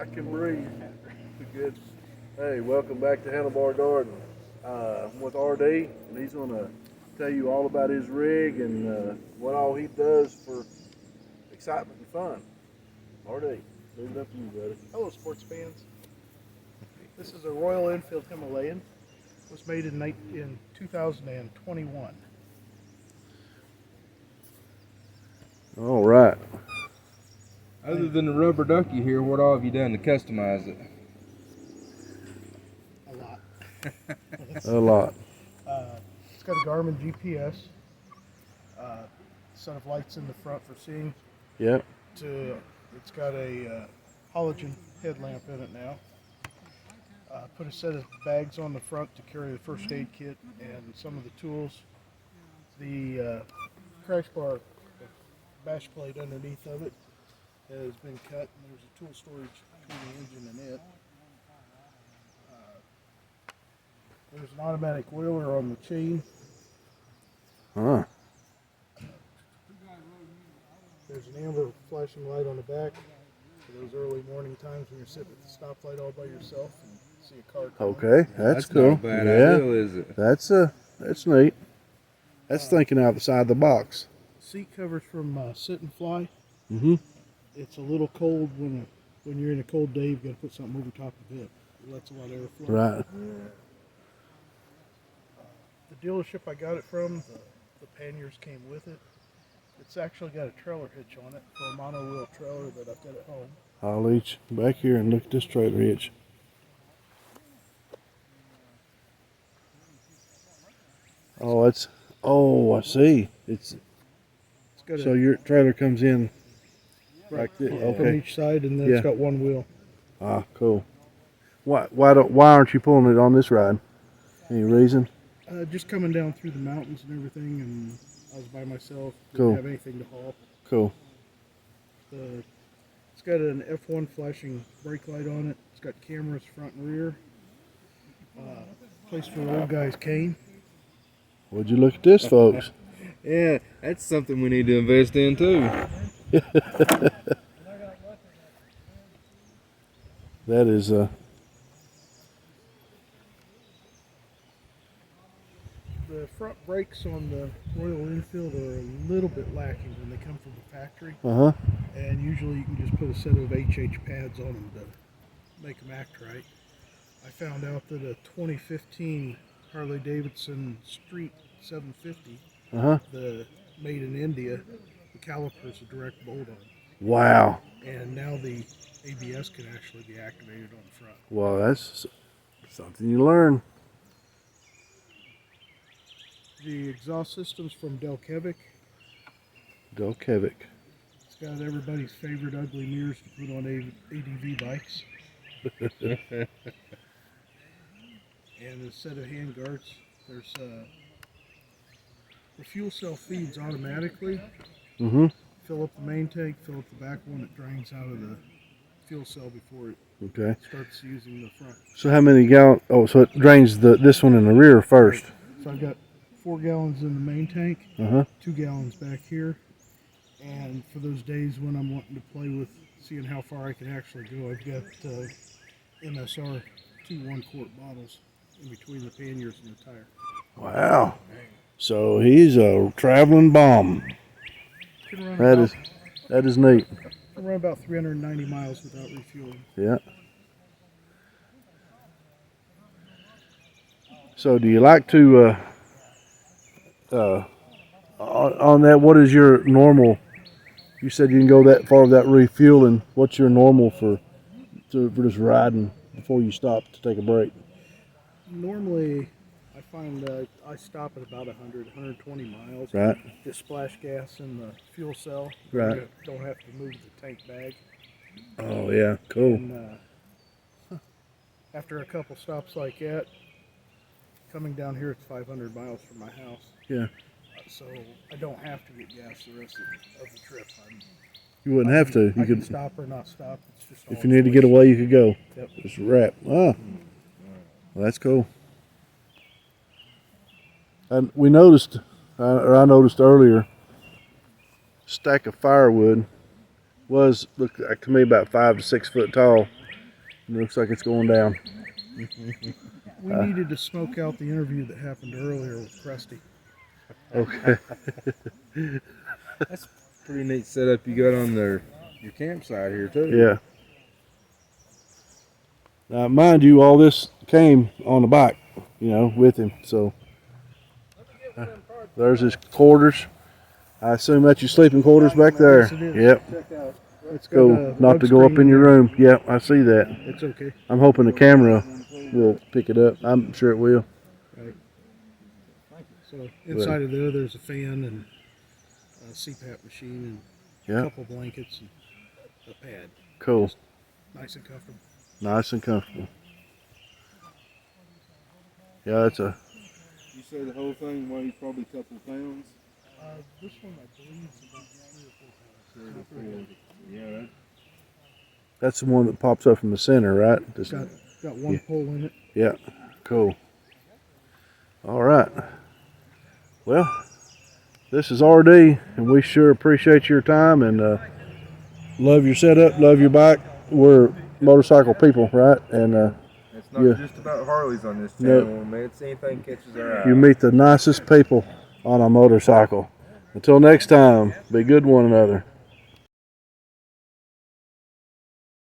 I can breathe. Good. Hey, welcome back to Handlebar Garden. I'm with RD, and he's going to tell you all about his rig and what all he does for excitement and fun. RD, leave it up to you, buddy. Hello, sports fans. This is a Royal Enfield Himalayan. It was made in 2021. All right. Other than the rubber ducky here, what all have you done to customize it? A lot. A lot. It's got a Garmin GPS, set of lights in the front for seeing. Yep. It's got a halogen headlamp in it now. Put a set of bags on the front to carry the first aid kit and some of the tools. The crash bar bash plate underneath of it has been cut, and there's a tool storage between the engine and it. There's an automatic oiler on the chain. Huh. There's an amber flashing light on the back for those early morning times when you're sitting at the stoplight all by yourself and see a car coming. Okay, that's cool. Not a bad Yeah, idea, is it? that's neat. That's thinking outside the box. Seat covers from Sit and Fly. Mm-hmm. It's a little cold when you're in a cold day. You've got to put something over top of it. It lets a lot of air flow. Right. The dealership I got it from, the panniers came with it. It's actually got a trailer hitch on it for a mono-wheel trailer that I've got at home. I'll reach back here and look at this trailer hitch. Oh, I see. It's got So your trailer comes in like this. from Okay. each side, and then Yeah. it's got one wheel. Ah, cool. Why aren't you pulling it on this ride? Any reason? Just coming down through the mountains and everything, and I was by myself. Cool. Didn't have anything to haul. Cool. It's got an F1 flashing brake light on it. It's got cameras front and rear. Place for an old guy's cane. Would you look at this, folks? Yeah, that's something we need to invest in too. That is The front brakes on the Royal Enfield are a little bit lacking when they come from the factory. uh-huh. And usually you can just put a set of HH pads on them to make them act right. I found out that a 2015 Harley Davidson Street 750, Uh-huh. the made in India, the caliper's a direct bolt on, Wow. and now the ABS can actually be activated on the front. Well, that's something you learn. The exhaust system's from Delkevic. Delkevic. It's got everybody's favorite ugly mirrors to put on ADV bikes. And a set of hand guards. There's the fuel cell feeds automatically. Mm-hmm. Fill up the main tank, fill up the back one. It drains out of the fuel cell before it Okay. starts using the front. So how many gallons? Oh, so it drains this one in the rear first. So I've got 4 gallons in the main tank, Uh-huh. 2 gallons back here. And for those days when I'm wanting to play with seeing how far I can actually go, I've got MSR 2 1-quart bottles in between the panniers and the tire. Wow. So he's a traveling bomb. Can run That about, is neat. can run about 390 miles without refueling. Yeah. So do you like to on that? What is your normal? You said you can go that far without refueling. What's your normal for just riding before you stop to take a break? Normally, I find I stop at about 100, 120 miles. Right. Just splash gas in the fuel cell. Right. You don't have to move the tank bag. Oh yeah, cool. And after a couple stops like that, coming down here, it's 500 miles from my house. Yeah. So I don't have to get gas the rest of the trip. You wouldn't have to. I You can could, stop or not stop. It's just if all you need to choice. get away, you could go. Yep. Just wrap. Ah, well, that's cool. And we noticed, or I noticed earlier, stack of firewood was looked like to me about 5 to 6 foot tall. It looks like it's going down. We needed to smoke out the interview that happened earlier with Krusty. Okay. That's a pretty neat setup you got on your campsite here too. Yeah. Now, mind you, all this came on the bike, you know, with him. So there's his quarters. I assume that's your sleeping quarters back there. Yes, it is. Yep. Check out. It's got Cool. a Not rug to go up screen in your there. room. Yep, I see that. It's okay. I'm hoping the camera will pick it up. I'm sure it will. Right. So inside of there's a fan and a CPAP machine and a Yeah. couple blankets and a pad. Cool. Nice and comfortable. Nice and comfortable. Yeah, that's a. You say the whole thing weighs probably a couple pounds. This one I believe is about 3 or 4 pounds. Yeah. That's the one that pops up from the center, right? It's got one pole in it. Yeah. Cool. All right. Well, this is RD, and we sure appreciate your time and love your setup, love your bike. We're motorcycle people, right? And It's not Yeah. just about Harleys on this No. channel, man. It's anything catches our eye. you meet the nicest people on a motorcycle. Until next time, be good to one another.